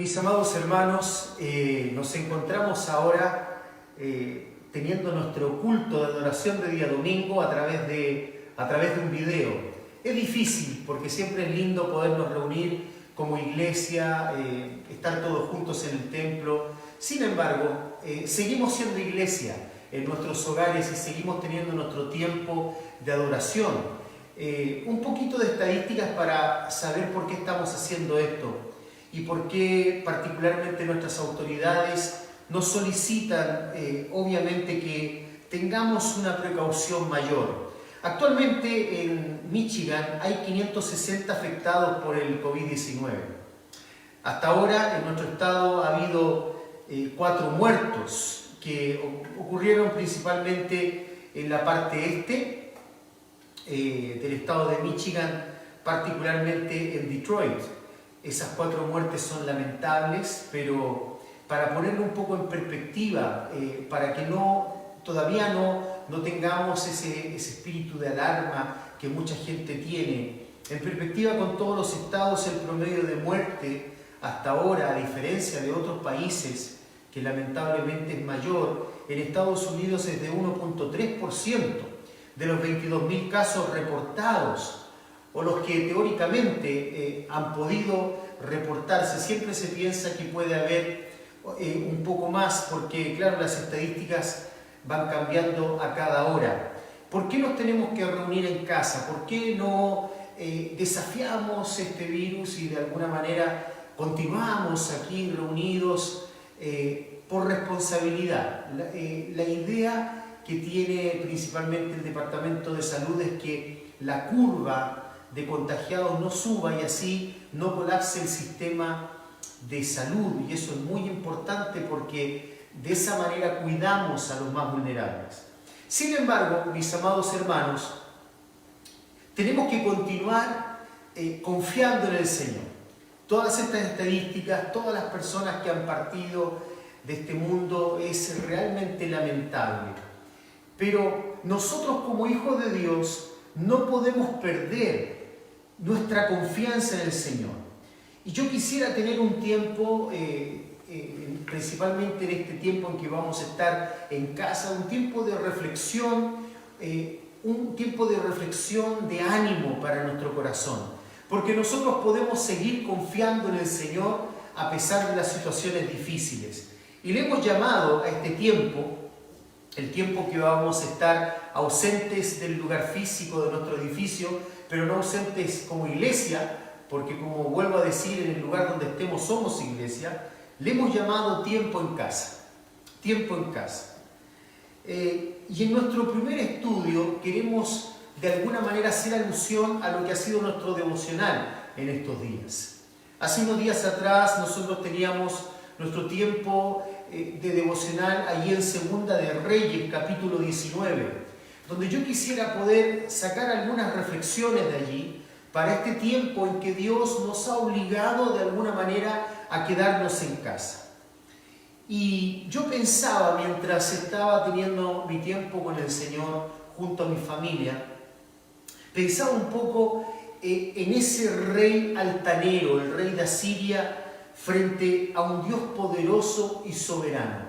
Mis amados hermanos, nos encontramos ahora teniendo nuestro culto de adoración de día domingo a través de un video. Es difícil porque siempre es lindo podernos reunir como iglesia, estar todos juntos en el templo. Sin embargo, seguimos siendo iglesia en nuestros hogares y seguimos teniendo nuestro tiempo de adoración. Un poquito de estadísticas para saber por qué estamos haciendo esto y por qué particularmente nuestras autoridades nos solicitan, obviamente, que tengamos una precaución mayor. Actualmente en Michigan hay 560 afectados por el COVID-19. Hasta ahora en nuestro estado ha habido 4 muertos que ocurrieron principalmente en la parte este del estado de Michigan, particularmente en Detroit. Esas 4 muertes son lamentables, pero para ponerlo un poco en perspectiva, para que todavía no tengamos ese espíritu de alarma que mucha gente tiene. En perspectiva con todos los estados, el promedio de muerte hasta ahora, a diferencia de otros países, que lamentablemente es mayor, en Estados Unidos es de 1.3% de los 22.000 casos reportados, o los que teóricamente han podido reportarse. Siempre se piensa que puede haber un poco más, porque claro, las estadísticas van cambiando a cada hora. ¿Por qué nos tenemos que reunir en casa? ¿Por qué no desafiamos este virus y de alguna manera continuamos aquí reunidos por responsabilidad? La idea que tiene principalmente el Departamento de Salud es que la curva de contagiados no suba y así no colapse el sistema de salud, y eso es muy importante porque de esa manera cuidamos a los más vulnerables. Sin embargo, mis amados hermanos, tenemos que continuar confiando en el Señor. Todas estas estadísticas, todas las personas que han partido de este mundo, es realmente lamentable. Pero nosotros como hijos de Dios no podemos perder nuestra confianza en el Señor. Y yo quisiera tener un tiempo, principalmente en este tiempo en que vamos a estar en casa, un tiempo de reflexión, de ánimo para nuestro corazón. Porque nosotros podemos seguir confiando en el Señor a pesar de las situaciones difíciles. Y le hemos llamado a este tiempo, el tiempo que vamos a estar ausentes del lugar físico de nuestro edificio, pero no ausentes como iglesia, porque como vuelvo a decir, en el lugar donde estemos somos iglesia, le hemos llamado tiempo en casa. Tiempo en casa. Y en nuestro primer estudio queremos de alguna manera hacer alusión a lo que ha sido nuestro devocional en estos días. Hace unos días atrás nosotros teníamos nuestro tiempo de devocional allí en Segunda de Reyes, capítulo 19, donde yo quisiera poder sacar algunas reflexiones de allí para este tiempo en que Dios nos ha obligado de alguna manera a quedarnos en casa. Y yo pensaba, mientras estaba teniendo mi tiempo con el Señor junto a mi familia, pensaba un poco en ese rey altanero, el rey de Asiria, frente a un Dios poderoso y soberano.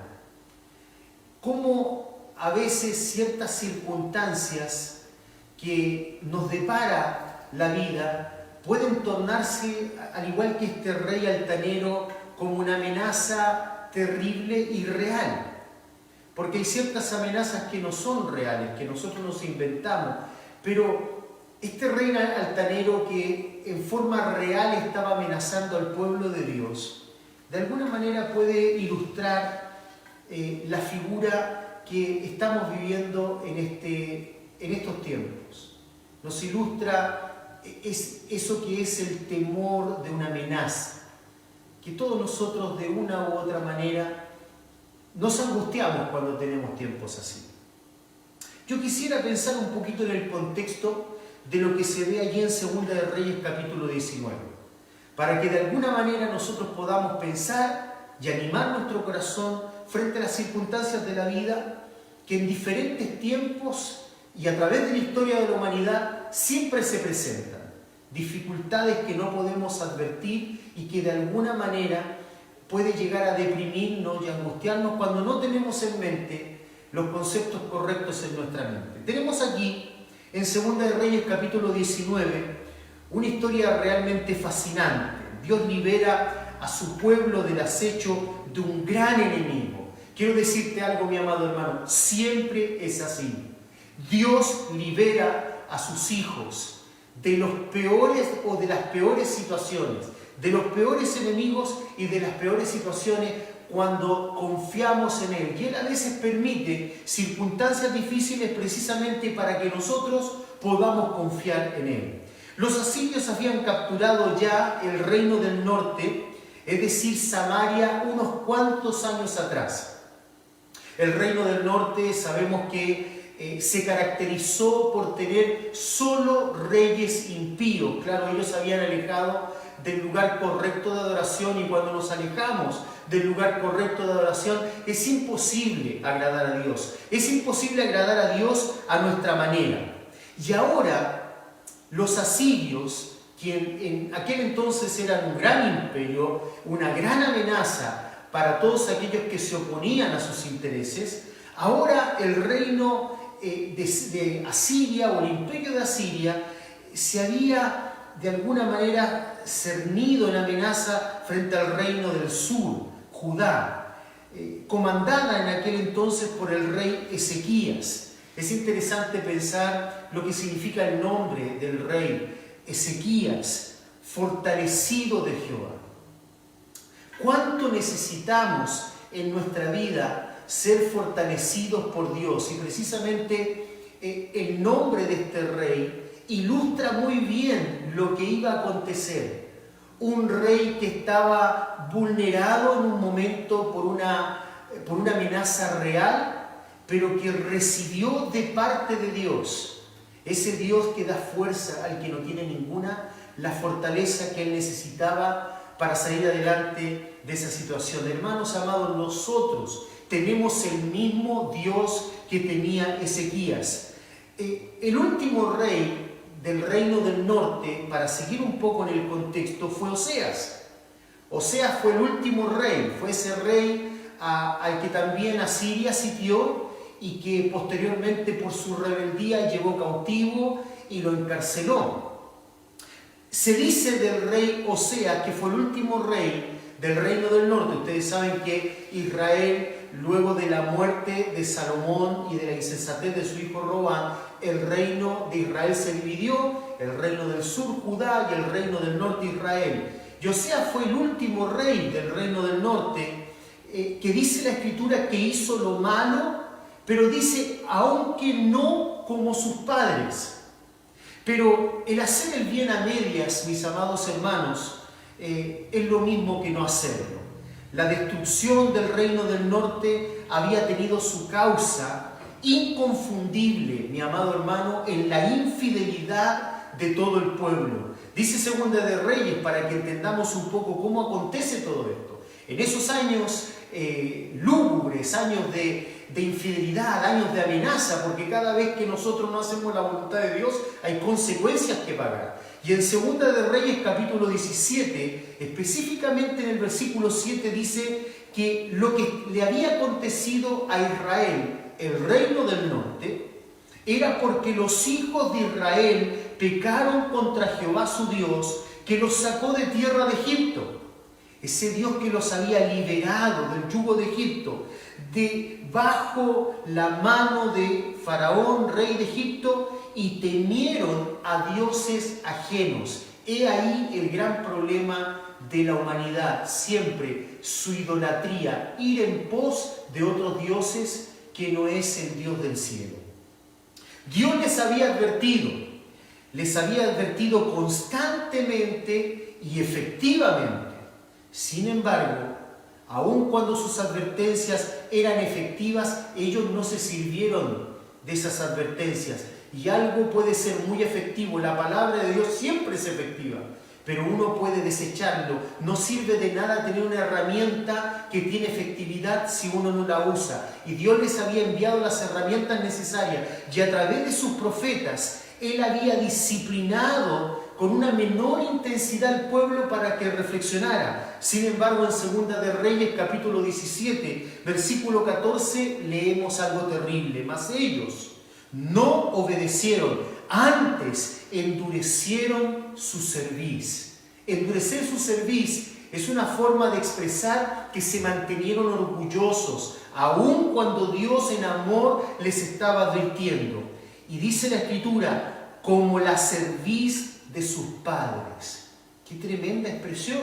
Cómo a veces ciertas circunstancias que nos depara la vida pueden tornarse, al igual que este rey altanero, como una amenaza terrible y real. Porque hay ciertas amenazas que no son reales, que nosotros nos inventamos, pero este rey altanero que en forma real estaba amenazando al pueblo de Dios, de alguna manera puede ilustrar la figura que estamos viviendo en estos tiempos. Nos ilustra eso que es el temor de una amenaza, que todos nosotros de una u otra manera nos angustiamos cuando tenemos tiempos así. Yo quisiera pensar un poquito en el contexto de lo que se ve allí en Segunda de Reyes capítulo 19, para que de alguna manera nosotros podamos pensar y animar nuestro corazón frente a las circunstancias de la vida que en diferentes tiempos y a través de la historia de la humanidad siempre se presentan. Dificultades que no podemos advertir y que de alguna manera puede llegar a deprimirnos y angustiarnos cuando no tenemos en mente los conceptos correctos en nuestra mente. Tenemos aquí, en 2 de Reyes capítulo 19, una historia realmente fascinante. Dios libera a su pueblo del acecho de un gran enemigo. Quiero decirte algo, mi amado hermano, siempre es así. Dios libera a sus hijos de los peores o de las peores situaciones, de los peores enemigos y de las peores situaciones cuando confiamos en Él. Y Él a veces permite circunstancias difíciles precisamente para que nosotros podamos confiar en Él. Los asirios habían capturado ya el reino del norte, es decir, Samaria, unos cuantos años atrás. El reino del norte sabemos que se caracterizó por tener solo reyes impíos. Claro, ellos se habían alejado del lugar correcto de adoración, y cuando nos alejamos del lugar correcto de adoración es imposible agradar a Dios. Es imposible agradar a Dios a nuestra manera. Y ahora los asirios, quien en aquel entonces eran un gran imperio, una gran amenaza para todos aquellos que se oponían a sus intereses, ahora el reino de Asiria, o el imperio de Asiria, se había de alguna manera cernido en amenaza frente al reino del sur, Judá, comandada en aquel entonces por el rey Ezequías. Es interesante pensar lo que significa el nombre del rey, Ezequías, fortalecido de Jehová. ¿Cuánto necesitamos en nuestra vida ser fortalecidos por Dios? Y precisamente el nombre de este rey ilustra muy bien lo que iba a acontecer. Un rey que estaba vulnerado en un momento por una amenaza real, pero que recibió de parte de Dios, ese Dios que da fuerza al que no tiene ninguna, la fortaleza que él necesitaba para salir adelante de esa situación. Hermanos amados, nosotros tenemos el mismo Dios que tenía Ezequías. El último rey del reino del norte, para seguir un poco en el contexto, fue Oseas. Oseas fue el último rey, fue ese rey al que también Asiria sitió y que posteriormente por su rebeldía llevó cautivo y lo encarceló. Se dice del rey Oseas que fue el último rey del reino del norte. Ustedes saben que Israel, luego de la muerte de Salomón y de la insensatez de su hijo Robán, el reino de Israel se dividió, el reino del sur Judá y el reino del norte Israel. Y Oseas fue el último rey del reino del norte, que dice la Escritura que hizo lo malo, pero dice, aunque no como sus padres. Pero el hacer el bien a medias, mis amados hermanos, es lo mismo que no hacerlo. La destrucción del reino del norte había tenido su causa inconfundible, mi amado hermano, en la infidelidad de todo el pueblo. Dice 2 de Reyes, para que entendamos un poco cómo acontece todo esto. En esos años lúgubres, años de infidelidad, años de amenaza, porque cada vez que nosotros no hacemos la voluntad de Dios hay consecuencias que pagar. Y en 2 de Reyes capítulo 17, específicamente en el versículo 7, dice que lo que le había acontecido a Israel, el reino del norte, era porque los hijos de Israel pecaron contra Jehová su Dios, que los sacó de tierra de Egipto. Ese Dios que los había liberado del yugo de Egipto, bajo la mano de Faraón, rey de Egipto, y temieron a dioses ajenos. He ahí el gran problema de la humanidad, siempre su idolatría, ir en pos de otros dioses que no es el Dios del cielo. Dios les había advertido constantemente y efectivamente. Sin embargo, aun cuando sus advertencias eran efectivas, ellos no se sirvieron de esas advertencias. Y algo puede ser muy efectivo, la palabra de Dios siempre es efectiva, pero uno puede desecharlo. No sirve de nada tener una herramienta que tiene efectividad si uno no la usa. Y Dios les había enviado las herramientas necesarias, y a través de sus profetas, Él había disciplinado con una menor intensidad al pueblo para que reflexionara. Sin embargo, en Segunda de Reyes, capítulo 17, versículo 14, leemos algo terrible. Mas ellos no obedecieron, antes endurecieron su cerviz. Endurecer su cerviz es una forma de expresar que se mantenieron orgullosos, aun cuando Dios en amor les estaba advirtiendo. Y dice la Escritura, como la cerviz de sus padres. ¡Qué tremenda expresión!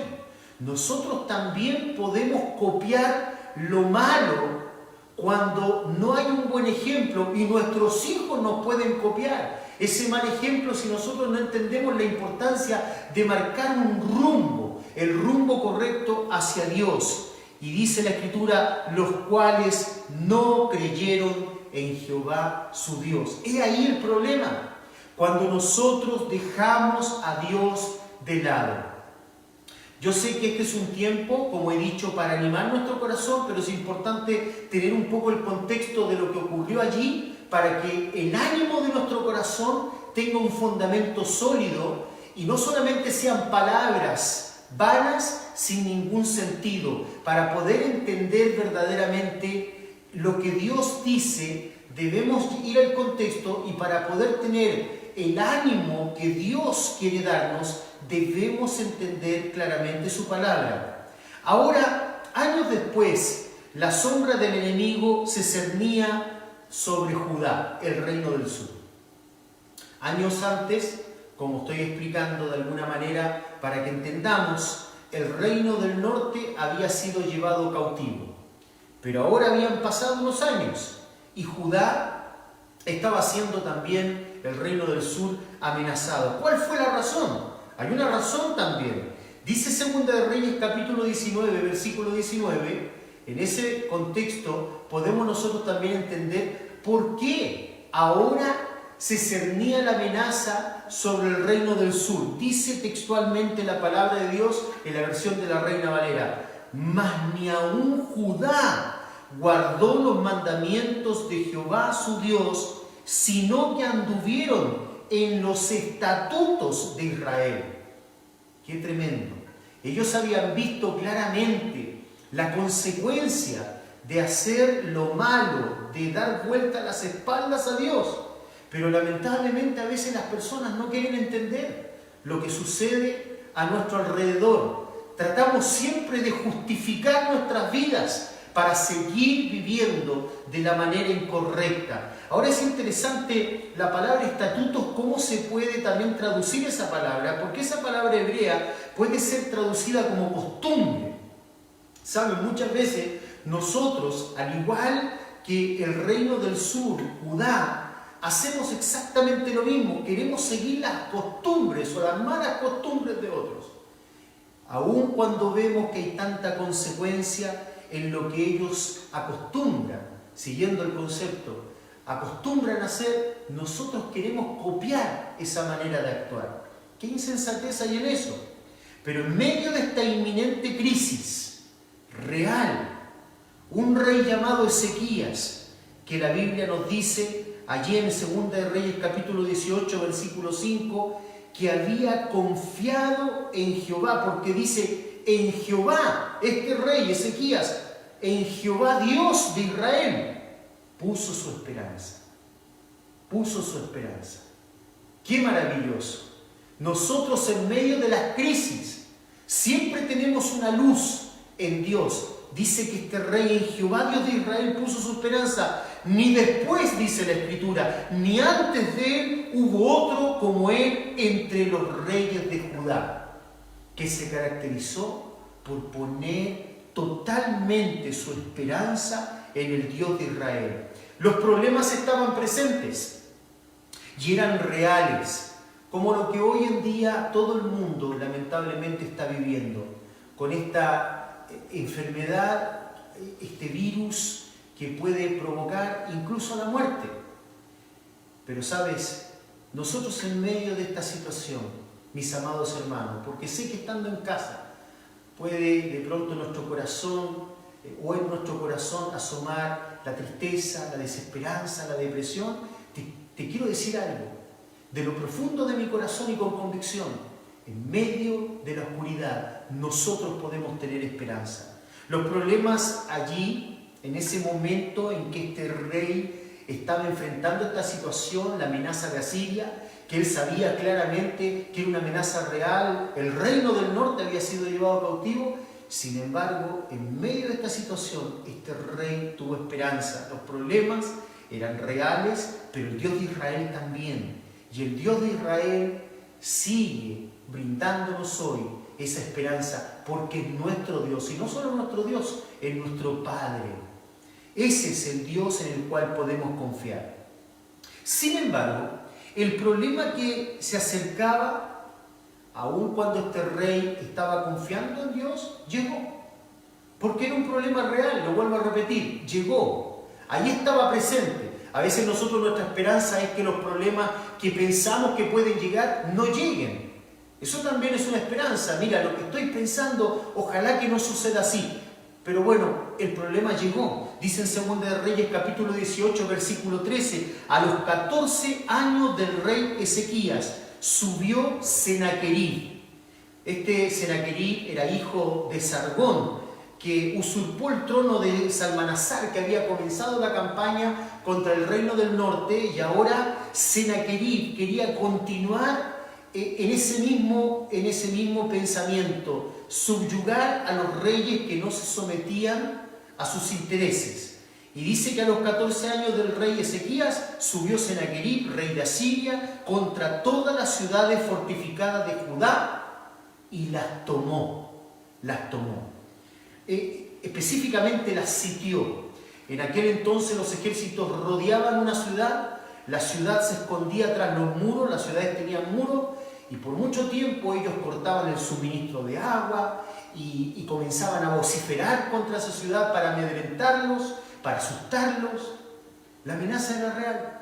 Nosotros también podemos copiar lo malo cuando no hay un buen ejemplo y nuestros hijos nos pueden copiar ese mal ejemplo si nosotros no entendemos la importancia de marcar un rumbo, el rumbo correcto hacia Dios. Y dice la Escritura, los cuales no creyeron en Jehová su Dios. He ahí el problema, cuando nosotros dejamos a Dios de lado. Yo sé que este es un tiempo, como he dicho, para animar nuestro corazón, pero es importante tener un poco el contexto de lo que ocurrió allí para que el ánimo de nuestro corazón tenga un fundamento sólido y no solamente sean palabras vanas sin ningún sentido. Para poder entender verdaderamente lo que Dios dice, debemos ir al contexto, y para poder tener el ánimo que Dios quiere darnos, debemos entender claramente su palabra. Ahora, años después, la sombra del enemigo se cernía sobre Judá, el reino del sur. Años antes, como estoy explicando de alguna manera para que entendamos, el reino del norte había sido llevado cautivo. Pero ahora habían pasado unos años y Judá estaba siendo también, el reino del sur, amenazado. ¿Cuál fue la razón? Hay una razón también. Dice Segunda de Reyes, capítulo 19, versículo 19. En ese contexto podemos nosotros también entender por qué ahora se cernía la amenaza sobre el reino del sur. Dice textualmente la palabra de Dios en la versión de la Reina Valera: mas ni aun Judá guardó los mandamientos de Jehová su Dios, sino que anduvieron en los estatutos de Israel. ¡Qué tremendo! Ellos habían visto claramente la consecuencia de hacer lo malo, de dar vuelta a las espaldas a Dios. Pero lamentablemente a veces las personas no quieren entender lo que sucede a nuestro alrededor. Tratamos siempre de justificar nuestras vidas para seguir viviendo de la manera incorrecta. Ahora es interesante la palabra estatutos, cómo se puede también traducir esa palabra, porque esa palabra hebrea puede ser traducida como costumbre. ¿Saben? Muchas veces nosotros, al igual que el reino del sur, Judá, hacemos exactamente lo mismo. Queremos seguir las costumbres o las malas costumbres de otros. Aun cuando vemos que hay tanta consecuencia en lo que ellos acostumbran, siguiendo el concepto, acostumbran a hacer, nosotros queremos copiar esa manera de actuar. ¿Qué insensatez hay en eso? Pero en medio de esta inminente crisis real, un rey llamado Ezequías, que la Biblia nos dice allí en Segunda de Reyes capítulo 18, versículo 5, que había confiado en Jehová, porque dice, en Jehová, este rey Ezequías, en Jehová Dios de Israel, puso su esperanza. Puso su esperanza. ¡Qué maravilloso! Nosotros en medio de las crisis siempre tenemos una luz en Dios. Dice que este rey en Jehová Dios de Israel puso su esperanza. Ni después, dice la Escritura, ni antes de él hubo otro como él entre los reyes de Judá, que se caracterizó por poner totalmente su esperanza en el Dios de Israel. Los problemas estaban presentes y eran reales, como lo que hoy en día todo el mundo lamentablemente está viviendo, con esta enfermedad, este virus que puede provocar incluso la muerte. Pero sabes, nosotros en medio de esta situación, mis amados hermanos, porque sé que estando en casa puede de pronto nuestro corazón o en nuestro corazón asomar la tristeza, la desesperanza, la depresión, te quiero decir algo, de lo profundo de mi corazón y con convicción. en medio de la oscuridad, nosotros podemos tener esperanza. Los problemas allí, en ese momento en que este rey estaba enfrentando esta situación, la amenaza de Asiria, que él sabía claramente que era una amenaza real, el reino del norte había sido llevado cautivo. Sin embargo, en medio de esta situación, este rey tuvo esperanza. Los problemas eran reales, pero el Dios de Israel también. Y el Dios de Israel sigue brindándonos hoy esa esperanza, porque es nuestro Dios. Y no solo nuestro Dios, es nuestro Padre. Ese es el Dios en el cual podemos confiar. Sin embargo, el problema que se acercaba, aun cuando este rey estaba confiando en Dios, llegó. Porque era un problema real, lo vuelvo a repetir, llegó. Ahí estaba presente. A veces nosotros nuestra esperanza es que los problemas que pensamos que pueden llegar no lleguen. Eso también es una esperanza. Mira, lo que estoy pensando, ojalá que no suceda así. Pero bueno, el problema llegó. Dice en 2 de Reyes capítulo 18, versículo 13, a los 14 años del rey Ezequías subió Senaquerib. Este Senaquerib era hijo de Sargón, que usurpó el trono de Salmanasar, que había comenzado la campaña contra el reino del norte, y ahora Senaquerib quería continuar en ese mismo pensamiento, subyugar a los reyes que no se sometían a sus intereses. Y dice que a los 14 años del rey Ezequías subió Senaquerib, rey de Asiria, contra todas las ciudades fortificadas de Judá y las tomó. Específicamente las sitió. En aquel entonces los ejércitos rodeaban una ciudad, la ciudad se escondía tras los muros, las ciudades tenían muros, y por mucho tiempo ellos cortaban el suministro de agua y comenzaban a vociferar contra esa ciudad para amedrentarlos, para asustarlos. La amenaza era real.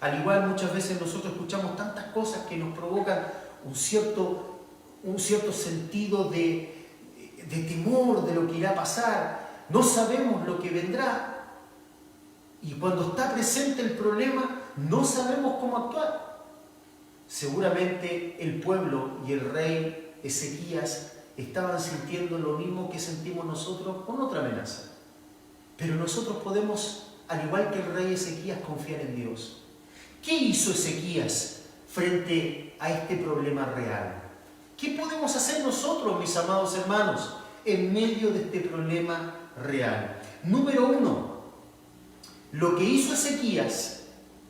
Al igual, muchas veces nosotros escuchamos tantas cosas que nos provocan un cierto sentido de temor de lo que irá a pasar. No sabemos lo que vendrá. Y cuando está presente el problema, no sabemos cómo actuar. Seguramente el pueblo y el rey Ezequías estaban sintiendo lo mismo que sentimos nosotros con otra amenaza. Pero nosotros podemos, al igual que el rey Ezequías, confiar en Dios. ¿Qué hizo Ezequías frente a este problema real? ¿Qué podemos hacer nosotros, mis amados hermanos, en medio de este problema real? Número 1, lo que hizo Ezequías,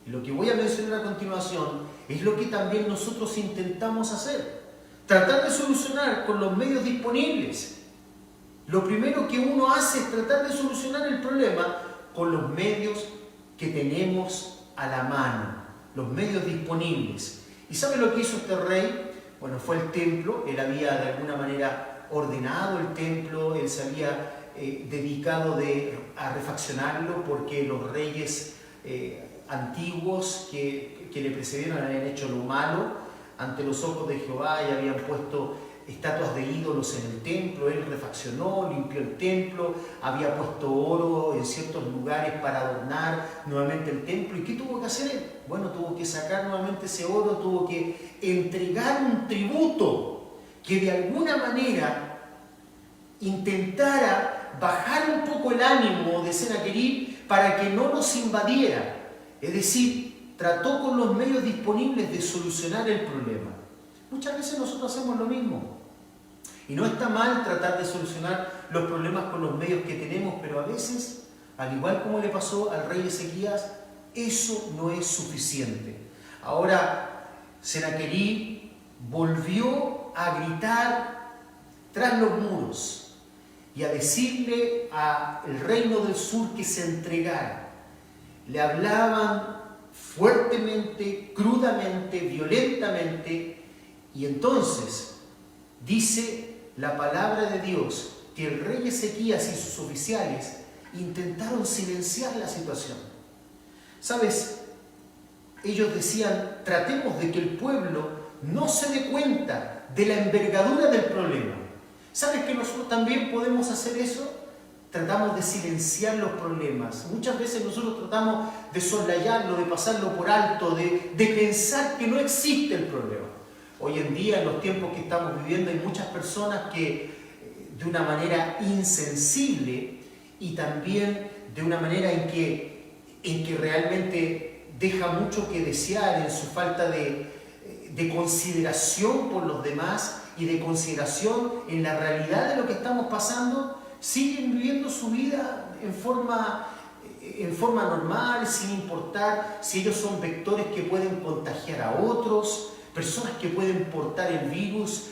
y lo que voy a mencionar a continuación, es lo que también nosotros intentamos hacer. Tratar de solucionar con los medios disponibles. Lo primero que uno hace es tratar de solucionar el problema con los medios que tenemos a la mano, los medios disponibles. ¿Y sabe lo que hizo este rey? Bueno, fue el templo. Él había de alguna manera ordenado el templo, él se había dedicado a refaccionarlo, porque los reyes antiguos que le precedieron habían hecho lo malo ante los ojos de Jehová y habían puesto estatuas de ídolos en el templo. Él refaccionó, limpió el templo, había puesto oro en ciertos lugares para adornar nuevamente el templo. ¿Y qué tuvo que hacer él? Bueno, tuvo que sacar nuevamente ese oro, tuvo que entregar un tributo que de alguna manera intentara bajar un poco el ánimo de Senaquerib para que no los invadiera. Es decir, trató con los medios disponibles de solucionar el problema. Muchas veces nosotros hacemos lo mismo. Y no está mal tratar de solucionar los problemas con los medios que tenemos, pero a veces, al igual como le pasó al rey Ezequías, eso no es suficiente. Ahora, Senaquerib volvió a gritar tras los muros y a decirle al reino del sur que se entregara. Le hablaban fuertemente, crudamente, violentamente, y entonces dice la palabra de Dios que el rey Ezequías y sus oficiales intentaron silenciar la situación. ¿Sabes? Ellos decían, tratemos de que el pueblo no se dé cuenta de la envergadura del problema. ¿Sabes que nosotros también podemos hacer eso? Tratamos de silenciar los problemas. Muchas veces nosotros tratamos de soslayarlo, de pasarlo por alto, de pensar que no existe el problema. Hoy en día, en los tiempos que estamos viviendo, hay muchas personas que de una manera insensible y también de una manera en que realmente deja mucho que desear en su falta de consideración por los demás y de consideración en la realidad de lo que estamos pasando, siguen viviendo su vida en forma normal, sin importar si ellos son vectores que pueden contagiar a otros, personas que pueden portar el virus.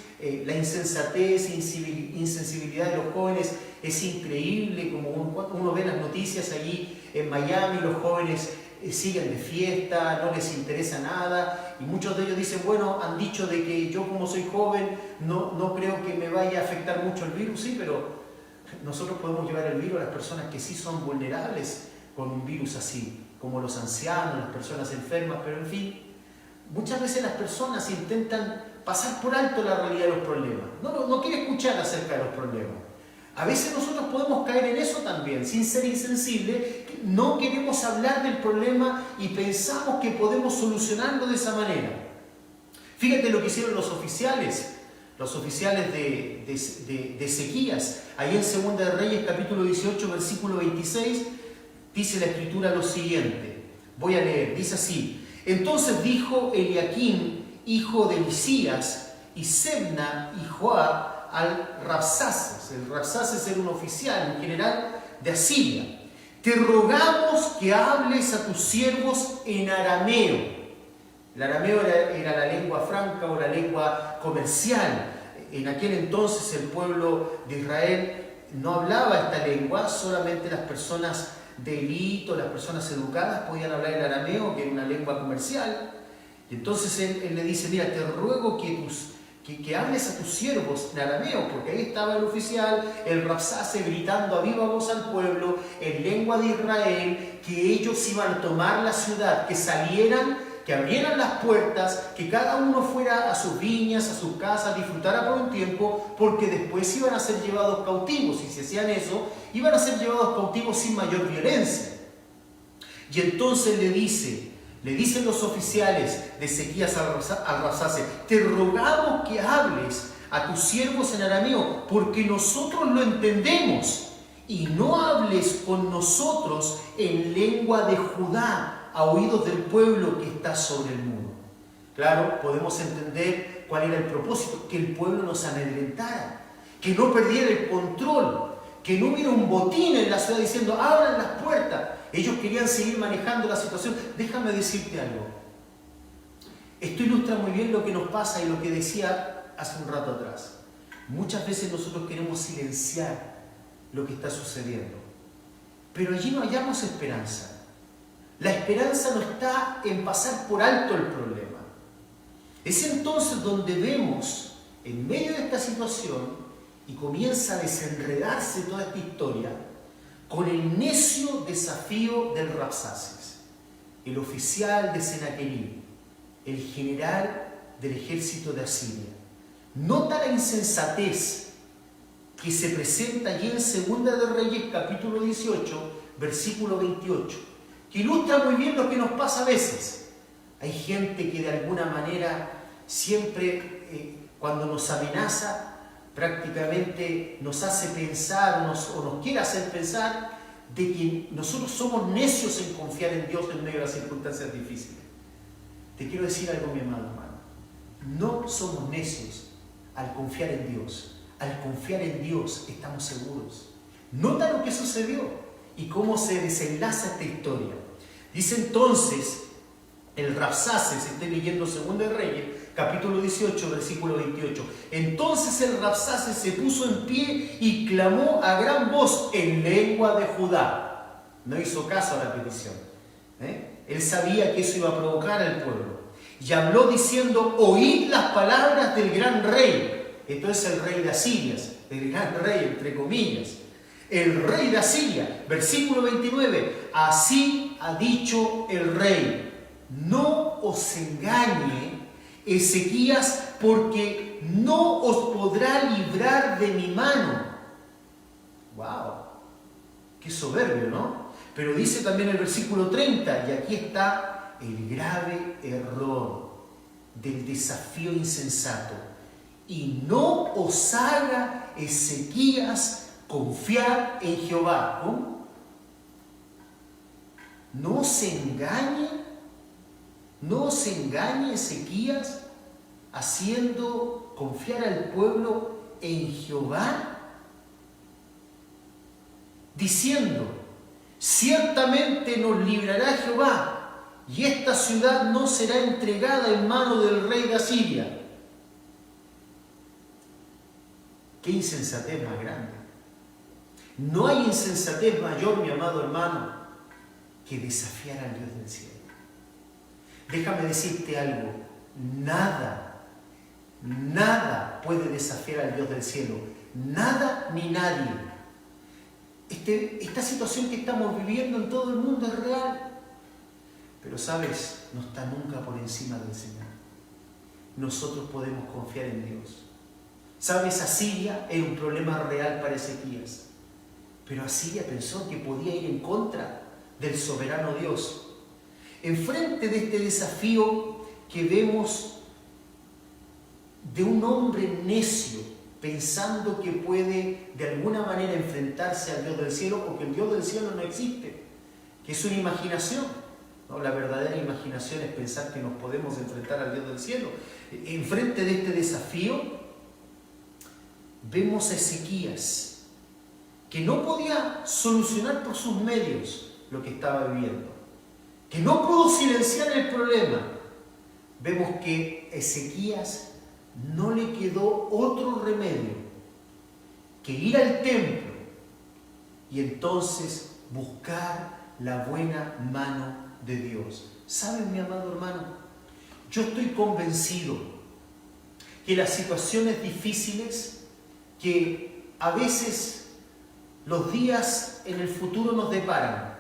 La insensatez e insensibilidad de los jóvenes es increíble, como uno ve las noticias allí en Miami, los jóvenes siguen de fiesta, no les interesa nada, y muchos de ellos dicen, bueno, han dicho de que yo como soy joven no creo que me vaya a afectar mucho el virus. Sí, pero nosotros podemos llevar el virus a las personas que sí son vulnerables con un virus así, como los ancianos, las personas enfermas, pero en fin, muchas veces las personas intentan pasar por alto la realidad de los problemas. No quiere escuchar acerca de los problemas. A veces nosotros podemos caer en eso también, sin ser insensibles. No queremos hablar del problema y pensamos que podemos solucionarlo de esa manera. Fíjate lo que hicieron los oficiales de Ezequías. Ahí en 2 de Reyes, capítulo 18, versículo 26, dice la Escritura lo siguiente. Voy a leer, dice así: entonces dijo Eliaquim, hijo de Hilcías, y Sebna y Joab al Rabsaces. El Rabsaces era un oficial, un general de Asiria. Te rogamos que hables a tus siervos en arameo. El arameo era la lengua franca o la lengua comercial. En aquel entonces el pueblo de Israel no hablaba esta lengua, solamente las personas de élite o las personas educadas podían hablar el arameo, que era una lengua comercial. Y entonces él le dice, mira, te ruego que hables a tus siervos en arameo, porque ahí estaba el oficial, el Rabsase, gritando a viva voz al pueblo, en lengua de Israel, que ellos iban a tomar la ciudad, que salieran, que abrieran las puertas, que cada uno fuera a sus viñas, a sus casas, disfrutara por un tiempo, porque después iban a ser llevados cautivos, y si hacían eso, iban a ser llevados cautivos sin mayor violencia. Y entonces le dicen los oficiales de Ezequías al Rabsase, te rogamos que hables a tus siervos en arameo, porque nosotros lo entendemos, y no hables con nosotros en lengua de Judá, a oídos del pueblo que está sobre el muro. Claro, podemos entender cuál era el propósito, que el pueblo no se amedrentara, que no perdiera el control, que no hubiera un botín en la ciudad diciendo, abran las puertas. Ellos querían seguir manejando la situación. Déjame decirte algo. Esto ilustra muy bien lo que nos pasa y lo que decía hace un rato atrás. Muchas veces nosotros queremos silenciar lo que está sucediendo, pero allí no hallamos esperanza. La esperanza no está en pasar por alto el problema. Es entonces donde vemos, en medio de esta situación, y comienza a desenredarse toda esta historia, con el necio desafío del Rabsaces, el oficial de Senaquerib, el general del ejército de Asiria. Nota la insensatez que se presenta allí en 2 de Reyes, capítulo 18, versículo 28, que ilustra muy bien lo que nos pasa a veces. Hay gente que de alguna manera siempre, cuando nos amenaza, prácticamente nos hace pensar o nos quiere hacer pensar de que nosotros somos necios en confiar en Dios en medio de las circunstancias difíciles. Te quiero decir algo, mi amado hermano. No somos necios al confiar en Dios. Al confiar en Dios estamos seguros. Nota lo que sucedió y cómo se desenlaza esta historia. Dice entonces el Rabsaces, estoy leyendo 2 de Reyes, capítulo 18, versículo 28. Entonces el Rabsaces se puso en pie y clamó a gran voz en lengua de Judá. No hizo caso a la petición. Él sabía que eso iba a provocar al pueblo. Y habló diciendo, oíd las palabras del gran rey. Esto es el rey de Asiria, el gran rey, entre comillas. El rey de Asiria, versículo 29. Así ha dicho el rey, no os engañe Ezequías, porque no os podrá librar de mi mano. ¡Wow! ¡Qué soberbio!, ¿no? Pero dice también el versículo 30, y aquí está el grave error. del desafío insensato. Y no os haga Ezequías confiar en Jehová. ¿Cómo? No se engañe Ezequías haciendo confiar al pueblo en Jehová, diciendo: ciertamente nos librará Jehová, y esta ciudad no será entregada en mano del rey de Asiria. ¡Qué insensatez más grande! No hay insensatez mayor, mi amado hermano, que desafiar al Dios del cielo. Déjame decirte algo: nada puede desafiar al Dios del cielo. Nada ni nadie. Esta situación que estamos viviendo en todo el mundo es real. Pero sabes, no está nunca por encima del Señor. Nosotros podemos confiar en Dios. Sabes, Asiria era un problema real para Ezequías. Pero Asiria pensó que podía ir en contra del soberano Dios. Enfrente de este desafío que vemos de un hombre necio, pensando que puede de alguna manera enfrentarse al Dios del cielo, porque el Dios del cielo no existe, que es una imaginación, ¿no? La verdadera imaginación es pensar que nos podemos enfrentar al Dios del cielo. Enfrente de este desafío, vemos a Ezequías, que no podía solucionar por sus medios lo que estaba viviendo, que no pudo silenciar el problema. Vemos que Ezequías no le quedó otro remedio que ir al templo y entonces buscar la buena mano de Dios. ¿Saben, mi amado hermano? Yo estoy convencido que las situaciones difíciles que a veces los días en el futuro nos deparan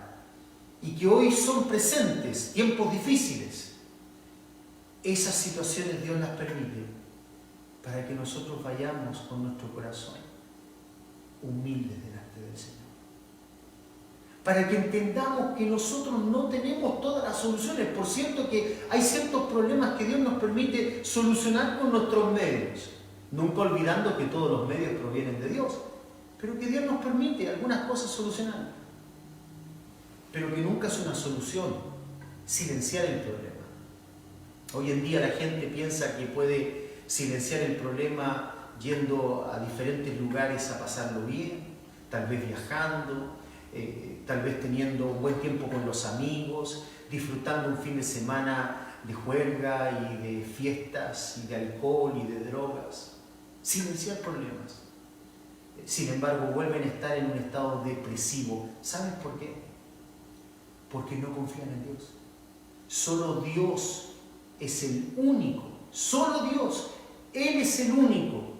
y que hoy son presentes, tiempos difíciles, esas situaciones Dios las permite para que nosotros vayamos con nuestro corazón humildes delante del Señor. Para que entendamos que nosotros no tenemos todas las soluciones. Por cierto que hay ciertos problemas que Dios nos permite solucionar con nuestros medios. Nunca olvidando que todos los medios provienen de Dios. Pero que Dios nos permite algunas cosas solucionar. Pero que nunca es una solución silenciar el problema. Hoy en día la gente piensa que puede silenciar el problema yendo a diferentes lugares a pasarlo bien, tal vez viajando, tal vez teniendo un buen tiempo con los amigos, disfrutando un fin de semana de juerga y de fiestas y de alcohol y de drogas. Silenciar problemas. Sin embargo, vuelven a estar en un estado depresivo. ¿Sabes por qué? Porque no confían en Dios. Solo Dios es el único, solo Dios, Él es el único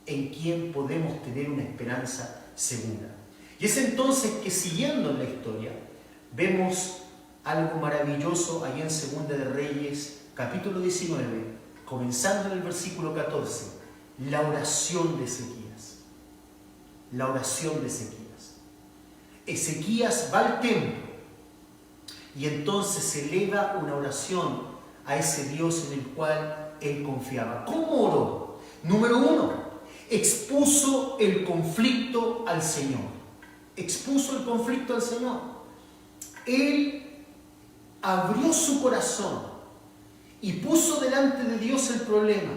en quien podemos tener una esperanza segura. Y es entonces que, siguiendo en la historia, vemos algo maravilloso ahí en Segunda de Reyes, capítulo 19, comenzando en el versículo 14, la oración de Ezequías. La oración de Ezequías. Ezequías va al templo y entonces eleva una oración a ese Dios en el cual él confiaba. ¿Cómo oró? Número 1, expuso el conflicto al Señor. Expuso el conflicto al Señor. Él abrió su corazón y puso delante de Dios el problema.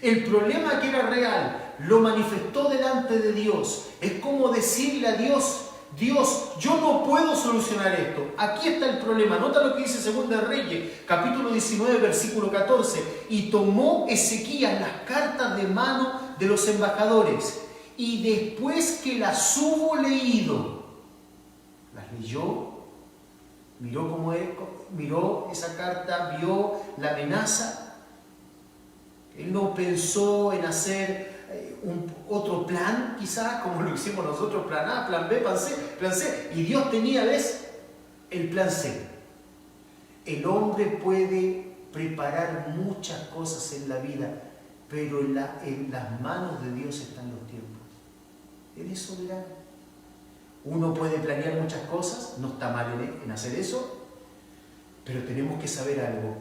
El problema que era real, lo manifestó delante de Dios. Es como decirle a Dios: Dios, yo no puedo solucionar esto. Aquí está el problema. Nota lo que dice Segunda de Reyes, capítulo 19, versículo 14. Y tomó Ezequías las cartas de mano de los embajadores, y después que las hubo leído, las leyó, miró esa carta, vio la amenaza. Él no pensó en hacer otro plan, quizás, como lo hicimos nosotros, plan A, plan B, plan C. Y Dios tenía, ¿ves?, el plan C. El hombre puede preparar muchas cosas en la vida, pero en las manos de Dios están los tiempos. Él es soberano. Uno puede planear muchas cosas, no está mal en hacer eso, pero tenemos que saber algo.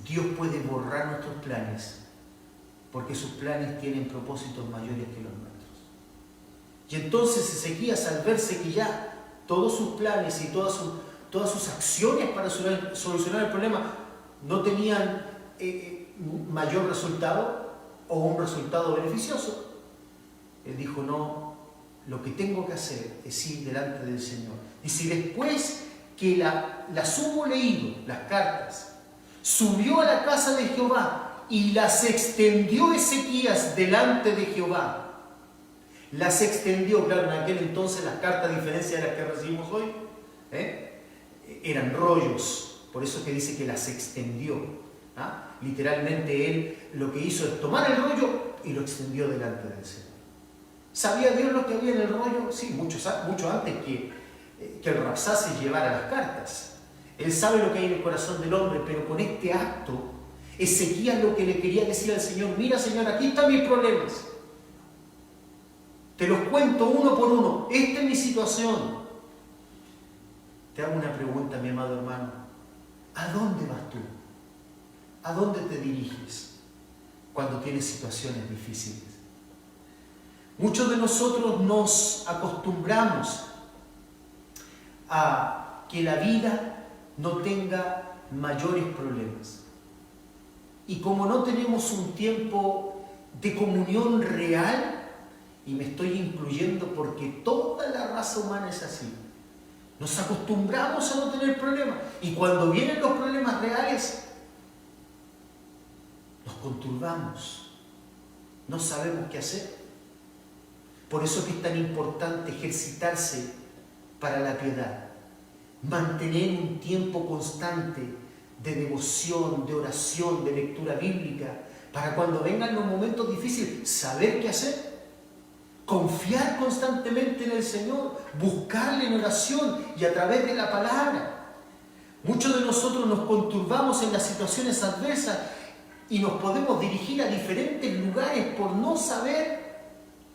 Dios puede borrar nuestros planes, porque sus planes tienen propósitos mayores que los nuestros. Y entonces Ezequías, al verse que ya todos sus planes y todas sus acciones para solucionar el problema no tenían mayor resultado o un resultado beneficioso, él dijo: no, lo que tengo que hacer es ir delante del Señor. Y si después que las hubo leído, las cartas, subió a la casa de Jehová y las extendió Ezequías delante de Jehová, las extendió, claro, en aquel entonces las cartas, a diferencia de las que recibimos hoy, eran rollos, por eso que dice que las extendió. Literalmente él lo que hizo es tomar el rollo y lo extendió delante del Señor. ¿Sabía Dios lo que había en el rollo? Sí, mucho antes que el Rabsacés llevara las cartas. Él sabe lo que hay en el corazón del hombre, pero con este acto, Ezequías lo que le quería decir al Señor: mira, Señor, aquí están mis problemas. Te los cuento uno por uno. Esta es mi situación. Te hago una pregunta, mi amado hermano. ¿A dónde vas tú? ¿A dónde te diriges cuando tienes situaciones difíciles? Muchos de nosotros nos acostumbramos a que la vida no tenga mayores problemas. Y como no tenemos un tiempo de comunión real, y me estoy incluyendo porque toda la raza humana es así, nos acostumbramos a no tener problemas. Y cuando vienen los problemas reales, nos conturbamos, no sabemos qué hacer. Por eso es que es tan importante ejercitarse para la piedad, mantener un tiempo constante de devoción, de oración, de lectura bíblica, para cuando vengan los momentos difíciles, saber qué hacer. Confiar constantemente en el Señor, buscarle en oración y a través de la palabra. Muchos de nosotros nos conturbamos en las situaciones adversas y nos podemos dirigir a diferentes lugares por no saber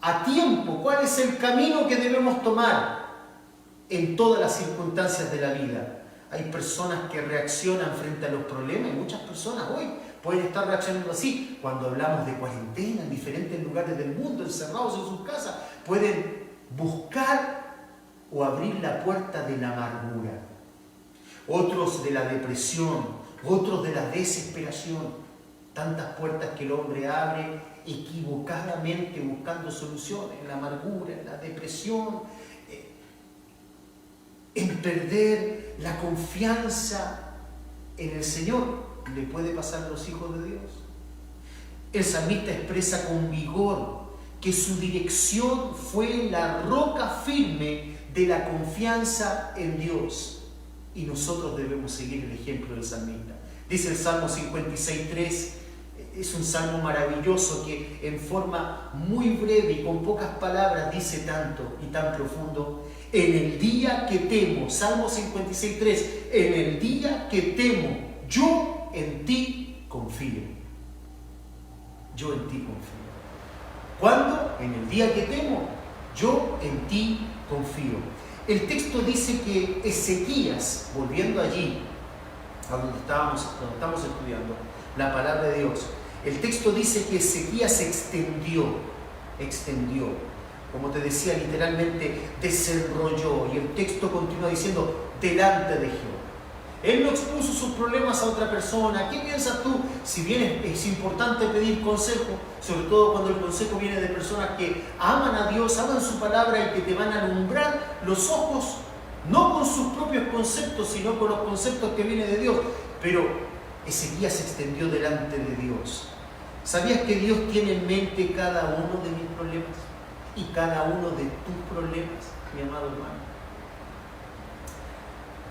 a tiempo cuál es el camino que debemos tomar en todas las circunstancias de la vida. Hay personas que reaccionan frente a los problemas, y muchas personas hoy pueden estar reaccionando así. Cuando hablamos de cuarentena en diferentes lugares del mundo, encerrados en sus casas, pueden buscar o abrir la puerta de la amargura. Otros de la depresión, otros de la desesperación. Tantas puertas que el hombre abre equivocadamente buscando soluciones en la amargura, en la depresión, en perder la confianza en el Señor. ¿Le puede pasar a los hijos de Dios? El salmista expresa con vigor que su dirección fue la roca firme de la confianza en Dios. Y nosotros debemos seguir el ejemplo del salmista. Dice el Salmo 56:3, es un salmo maravilloso que en forma muy breve y con pocas palabras dice tanto y tan profundo. En el día que temo, Salmo 56:3, en el día que temo, yo en ti confío. Yo en ti confío. ¿Cuándo? En el día que temo, yo en ti confío. El texto dice que Ezequías, volviendo allí, a donde estamos estudiando la palabra de Dios, el texto dice que Ezequías extendió, como te decía, literalmente desenrolló, y el texto continúa diciendo, delante de Jehová. Él no expuso sus problemas a otra persona. ¿Qué piensas tú? Si bien es importante pedir consejo, sobre todo cuando el consejo viene de personas que aman a Dios, aman su palabra y que te van a alumbrar los ojos, no con sus propios conceptos, sino con los conceptos que vienen de Dios. Pero Ezequías se extendió delante de Dios. ¿Sabías que Dios tiene en mente cada uno de mis problemas y cada uno de tus problemas, mi amado hermano?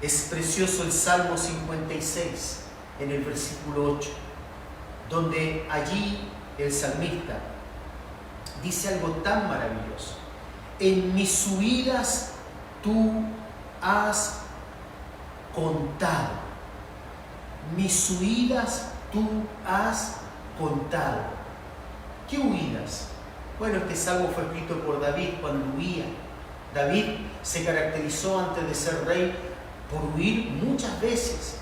Es precioso el Salmo 56, en el versículo 8, donde allí el salmista dice algo tan maravilloso. En mis huidas tú has contado. Mis huidas tú has contado. ¿Qué huidas? Bueno, este salmo fue escrito por David cuando huía. David se caracterizó antes de ser rey por huir muchas veces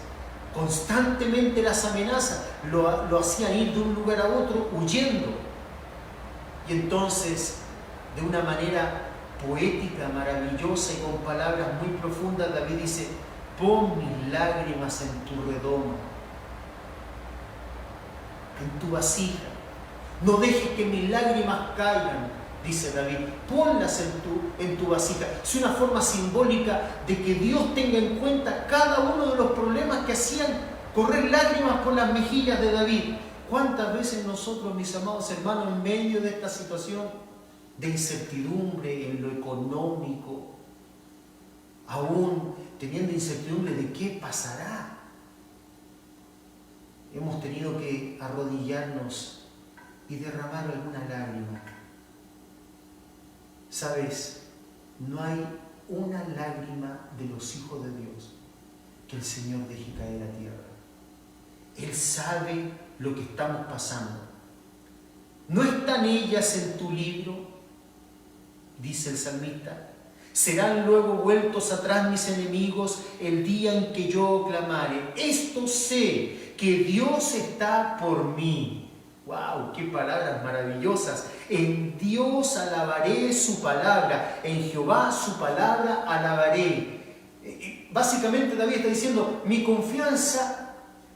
Constantemente las amenazas lo hacían ir de un lugar a otro huyendo. Y entonces, de una manera poética, maravillosa y con palabras muy profundas, David dice: pon mis lágrimas en tu redoma, en tu vasija. No dejes que mis lágrimas caigan, dice David. Ponlas en tu vasija. Es una forma simbólica de que Dios tenga en cuenta cada uno de los problemas que hacían correr lágrimas por las mejillas de David. ¿Cuántas veces nosotros, mis amados hermanos, en medio de esta situación de incertidumbre en lo económico, aún teniendo incertidumbre de qué pasará, hemos tenido que arrodillarnos y derramar alguna lágrima? ¿Sabes? No hay una lágrima de los hijos de Dios que el Señor deje caer a tierra. Él sabe lo que estamos pasando. ¿No están ellas en tu libro?, dice el salmista. Serán luego vueltos atrás mis enemigos el día en que yo clamare. Esto sé, que Dios está por mí. ¡Wow! ¡Qué palabras maravillosas! En Dios alabaré su palabra, en Jehová su palabra alabaré. Básicamente David está diciendo: mi confianza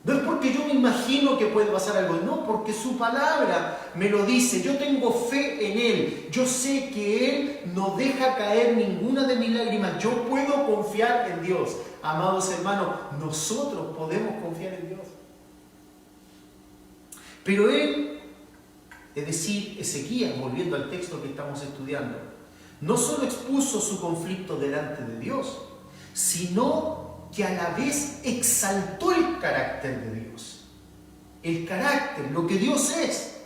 no es porque yo me imagino que puede pasar algo, no, porque su palabra me lo dice. Yo tengo fe en Él, yo sé que Él no deja caer ninguna de mis lágrimas. Yo puedo confiar en Dios. Amados hermanos, nosotros podemos confiar en Dios. Pero él, es decir, Ezequías, volviendo al texto que estamos estudiando, no solo expuso su conflicto delante de Dios, sino que a la vez exaltó el carácter de Dios. El carácter, lo que Dios es.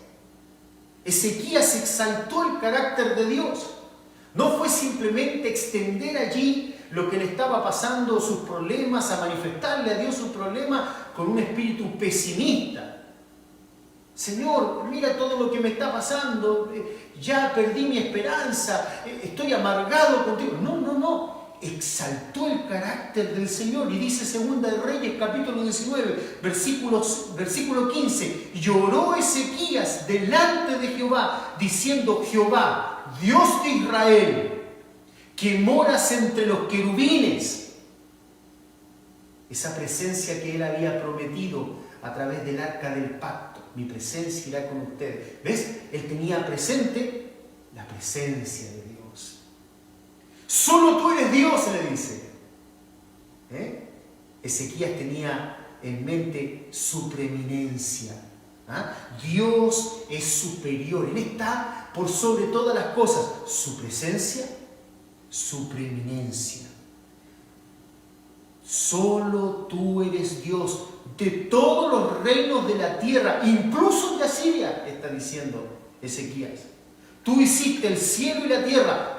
Ezequías exaltó el carácter de Dios. No fue simplemente extender allí lo que le estaba pasando, sus problemas, a manifestarle a Dios sus problemas con un espíritu pesimista. Señor, mira todo lo que me está pasando, ya perdí mi esperanza, estoy amargado contigo. No. Exaltó el carácter del Señor y dice Segunda de Reyes, capítulo 19, versículo 15: lloró Ezequías delante de Jehová, diciendo: Jehová, Dios de Israel, que moras entre los querubines. Esa presencia que él había prometido a través del arca del pacto: mi presencia irá con ustedes. ¿Ves? Él tenía presente la presencia de Dios. Solo tú eres Dios, le dice. Ezequías tenía en mente su preeminencia. Dios es superior, Él está por sobre todas las cosas. Su presencia, su preeminencia. Solo tú eres Dios de todos los reinos de la tierra, incluso de Asiria, está diciendo Ezequías. Tú hiciste el cielo y la tierra.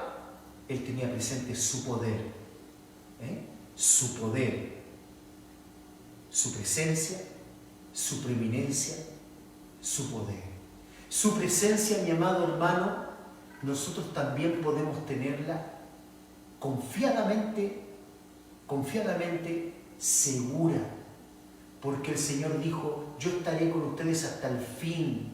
Él tenía presente su poder, su poder, su presencia, su preeminencia, su poder. Su presencia, mi amado hermano, nosotros también podemos tenerla confiadamente segura, porque el Señor dijo: yo estaré con ustedes hasta el fin.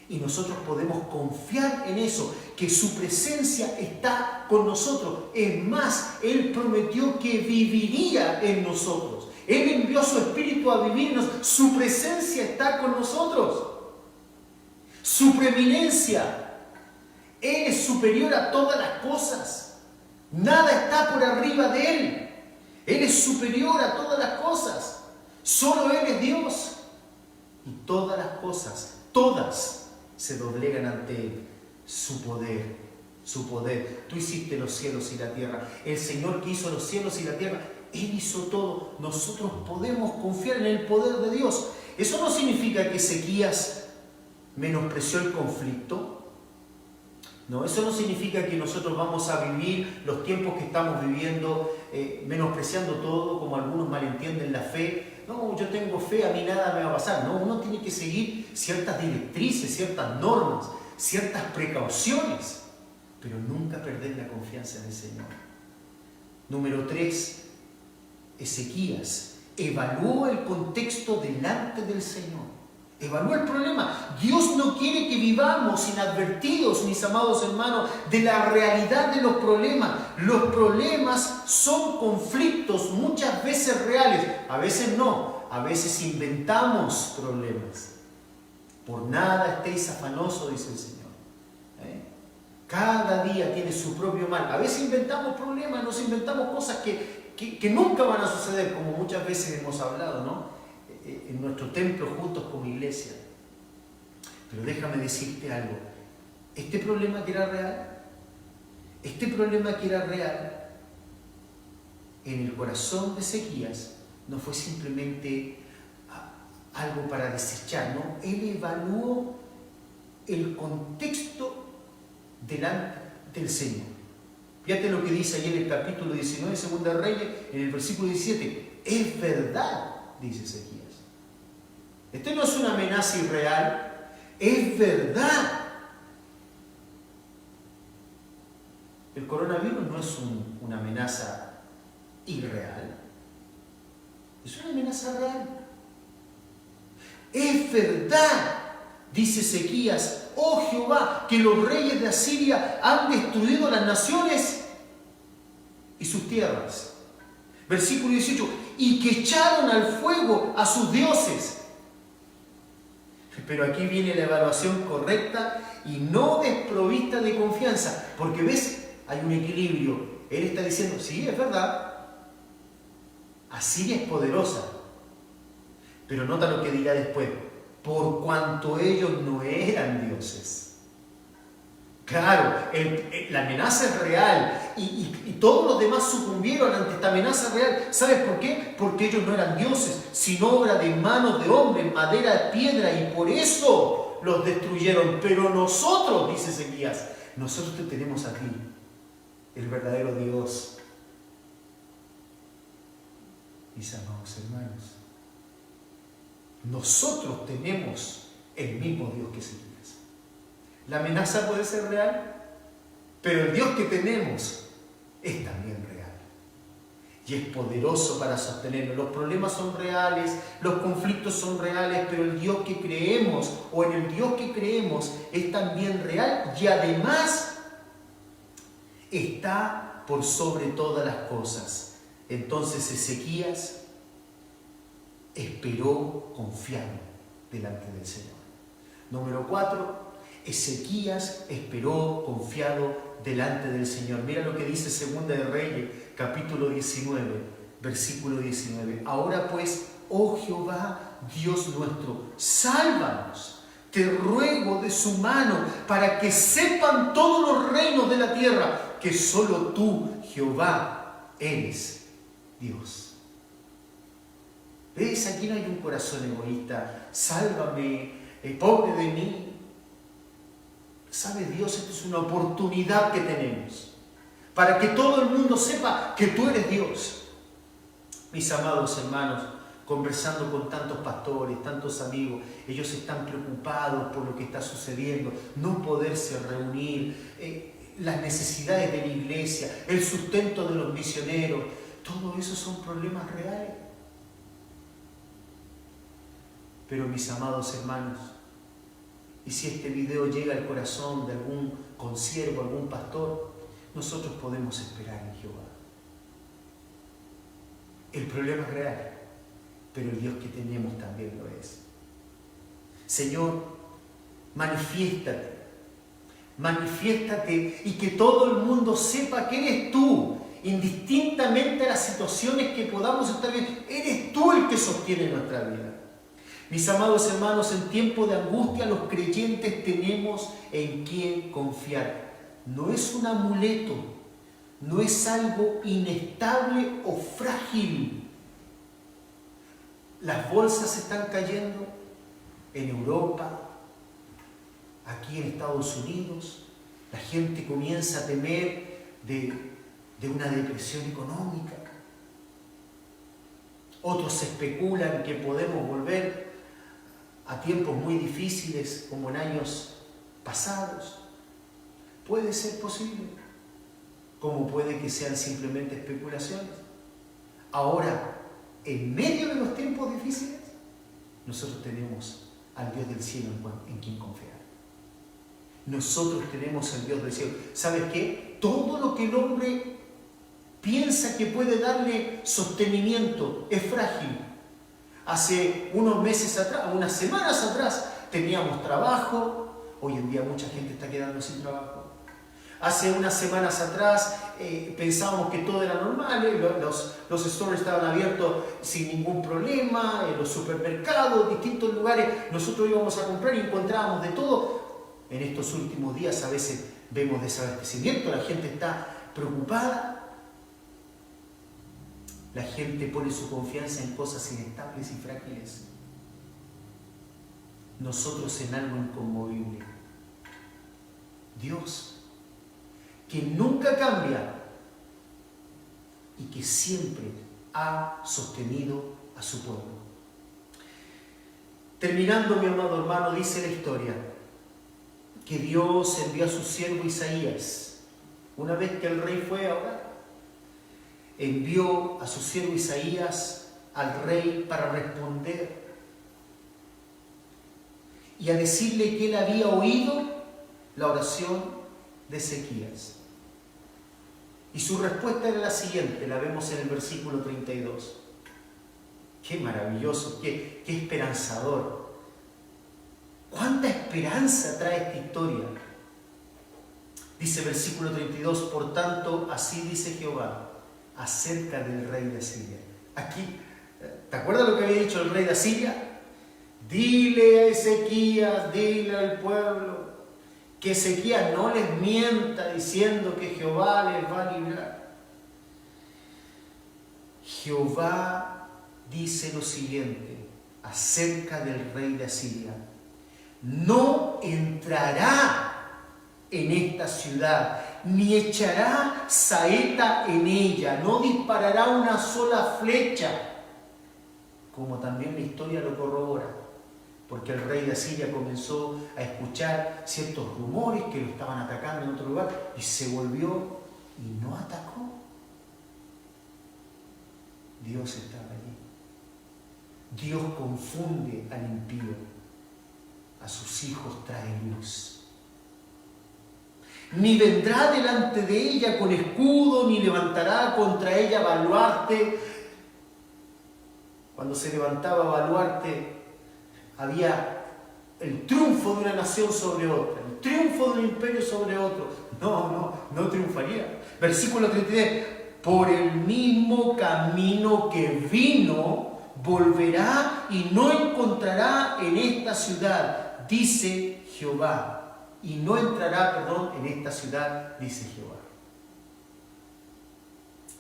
Y nosotros podemos confiar en eso, que su presencia está con nosotros. Es más, Él prometió que viviría en nosotros. Él envió a su Espíritu a vivirnos. Su presencia está con nosotros. Su preeminencia. Él es superior a todas las cosas. Nada está por arriba de Él. Él es superior a todas las cosas. Solo Él es Dios. Y todas las cosas, todas, se doblegan ante Él. Su poder, su poder. Tú hiciste los cielos y la tierra. El Señor que hizo los cielos y la tierra, Él hizo todo. Nosotros podemos confiar en el poder de Dios. Eso no significa que Ezequías menospreció el conflicto. No, eso no significa que nosotros vamos a vivir los tiempos que estamos viviendo menospreciando todo, como algunos malentienden la fe. No, yo tengo fe, a mí nada me va a pasar. No, uno tiene que seguir ciertas directrices, ciertas normas, ciertas precauciones, pero nunca perder la confianza en el Señor. Número 3, Ezequías evaluó el contexto delante del Señor. Evaluó el problema. Dios no quiere que vivamos inadvertidos, mis amados hermanos, de la realidad de los problemas. Los problemas son conflictos muchas veces reales, a veces no, a veces inventamos problemas. Por nada estéis afanosos, dice el Señor. Cada día tiene su propio mal. A veces inventamos problemas, nos inventamos cosas que nunca van a suceder, como muchas veces hemos hablado, ¿no? En nuestro templo juntos como iglesia. Pero déjame decirte algo. Este problema que era real, en el corazón de Ezequías, no fue simplemente algo para desechar, ¿no? Él evaluó el contexto delante del Señor. Fíjate lo que dice ahí en el capítulo 19 de Segunda de Reyes, en el versículo 17. Es verdad, dice Ezequías. Este no es una amenaza irreal, es verdad. El coronavirus no es una amenaza irreal, es una amenaza real. Es verdad, dice Ezequías, oh Jehová, que los reyes de Asiria han destruido las naciones y sus tierras. Versículo 18, y que echaron al fuego a sus dioses. Pero aquí viene la evaluación correcta y no desprovista de confianza, porque ves, hay un equilibrio. Él está diciendo, sí, es verdad, Asiria es poderosa, pero nota lo que dirá después, por cuanto ellos no eran dioses. Claro, la amenaza es real y todos los demás sucumbieron ante esta amenaza real. ¿Sabes por qué? Porque ellos no eran dioses, sino obra de manos de hombres, madera, piedra, y por eso los destruyeron. Pero nosotros, dice Ezequías, nosotros te tenemos a ti, el verdadero Dios. Mis amados hermanos, nosotros tenemos el mismo Dios que Ezequías. La amenaza puede ser real, pero el Dios que tenemos es también real. Y es poderoso para sostenerlo. Los problemas son reales, los conflictos son reales, pero el Dios que creemos, o en el Dios que creemos, es también real y además está por sobre todas las cosas. Entonces Ezequías esperó confiado delante del Señor. Número 4. Ezequías esperó confiado delante del Señor. Mira lo que dice Segunda de Reyes, capítulo 19, versículo 19. Ahora pues, oh Jehová, Dios nuestro, sálvanos, te ruego de su mano, para que sepan todos los reinos de la tierra que solo tú, Jehová, eres Dios. ¿Ves? Aquí no hay un corazón egoísta. Sálvame, pobre de mí. ¿Sabe Dios? Esto es una oportunidad que tenemos para que todo el mundo sepa que tú eres Dios. Mis amados hermanos, conversando con tantos pastores, tantos amigos, ellos están preocupados por lo que está sucediendo, no poderse reunir, las necesidades de la iglesia, el sustento de los misioneros, todo eso son problemas reales. Pero mis amados hermanos, y si este video llega al corazón de algún consiervo, algún pastor, nosotros podemos esperar en Jehová. El problema es real, pero el Dios que tenemos también lo es. Señor, manifiéstate y que todo el mundo sepa que eres tú, indistintamente a las situaciones que podamos estar viendo. Eres tú el que sostiene nuestra vida. Mis amados hermanos, en tiempo de angustia los creyentes tenemos en quién confiar. No es un amuleto, no es algo inestable o frágil. Las bolsas están cayendo en Europa, aquí en Estados Unidos. La gente comienza a temer de una depresión económica. Otros especulan que podemos volver a tiempos muy difíciles como en años pasados. Puede ser posible, como puede que sean simplemente especulaciones. Ahora, en medio de los tiempos difíciles, nosotros tenemos al Dios del cielo en quien confiar. Nosotros tenemos al Dios del cielo. ¿Sabes qué? Todo lo que el hombre piensa que puede darle sostenimiento es frágil. Hace unos meses atrás, unas semanas atrás, teníamos trabajo. Hoy en día mucha gente está quedando sin trabajo. Hace unas semanas atrás pensábamos que todo era normal, los stores estaban abiertos sin ningún problema, los supermercados, distintos lugares, nosotros íbamos a comprar y encontrábamos de todo. En estos últimos días a veces vemos desabastecimiento, la gente está preocupada. La gente pone su confianza en cosas inestables y frágiles. Nosotros en algo inconmovible. Dios, que nunca cambia y que siempre ha sostenido a su pueblo. Terminando, mi amado hermano, dice la historia que Dios envió a su siervo Isaías. Una vez que el rey fue a orar, envió a su siervo Isaías al rey para responder y a decirle que él había oído la oración de Ezequías. Y su respuesta era la siguiente, la vemos en el versículo 32. Qué maravilloso, qué esperanzador. ¿Cuánta esperanza trae esta historia? Dice versículo 32, por tanto, así dice Jehová, acerca del rey de Asiria. Aquí, ¿te acuerdas lo que había dicho el rey de Asiria? Dile a Ezequías, dile al pueblo, que Ezequías no les mienta diciendo que Jehová les va a librar. Jehová dice lo siguiente acerca del rey de Asiria: no entrará en esta ciudad, ni echará saeta en ella, no disparará una sola flecha, como también la historia lo corrobora, porque el rey de Asiria comenzó a escuchar ciertos rumores que lo estaban atacando en otro lugar, y se volvió y no atacó. Dios estaba allí. Dios confunde al impío, a sus hijos trae luz. Ni vendrá delante de ella con escudo, ni levantará contra ella baluarte. Cuando se levantaba baluarte, había el triunfo de una nación sobre otra, el triunfo de un imperio sobre otro. No triunfaría. Versículo 33, por el mismo camino que vino, volverá y no encontrará en esta ciudad, dice Jehová. Y no entrará, en esta ciudad, dice Jehová.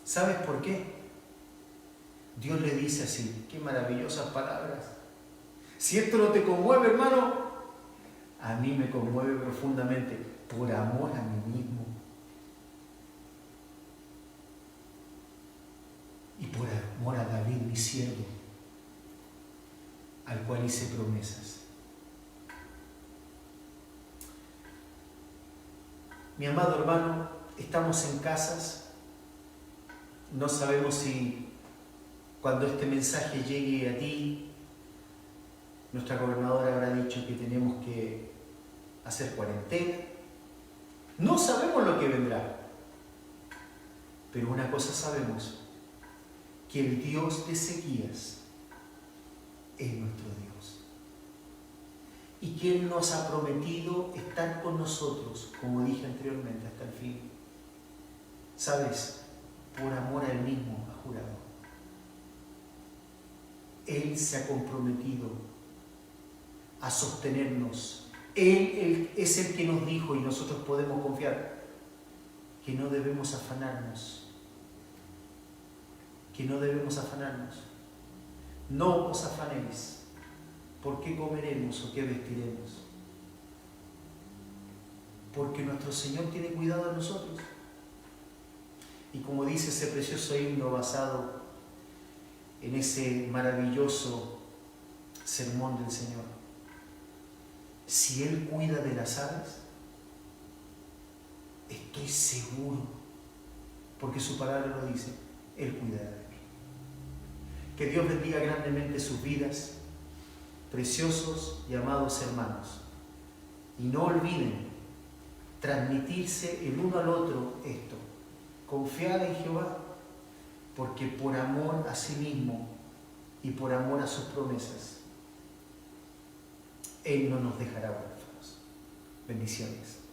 ¿Sabes por qué? Dios le dice así, qué maravillosas palabras. Si esto no te conmueve, hermano, a mí me conmueve profundamente, por amor a mí mismo. Y por amor a David, mi siervo, al cual hice promesas. Mi amado hermano, estamos en casas, no sabemos si cuando este mensaje llegue a ti, nuestra gobernadora habrá dicho que tenemos que hacer cuarentena. No sabemos lo que vendrá, pero una cosa sabemos, que el Dios de Ezequías es nuestro Dios. Y que Él nos ha prometido estar con nosotros, como dije anteriormente, hasta el fin. ¿Sabes? Por amor a Él mismo ha jurado. Él se ha comprometido a sostenernos. Él es el que nos dijo, y nosotros podemos confiar, que no debemos afanarnos. Que no debemos afanarnos. No os afanéis. ¿Por qué comeremos o qué vestiremos? Porque nuestro Señor tiene cuidado de nosotros. Y como dice ese precioso himno basado en ese maravilloso sermón del Señor, si Él cuida de las aves, estoy seguro, porque su palabra lo dice, Él cuidará de mí. Que Dios bendiga grandemente sus vidas, preciosos y amados hermanos. Y no olviden transmitirse el uno al otro esto. Confiad en Jehová, porque por amor a sí mismo y por amor a sus promesas, Él no nos dejará huérfanos. Bendiciones.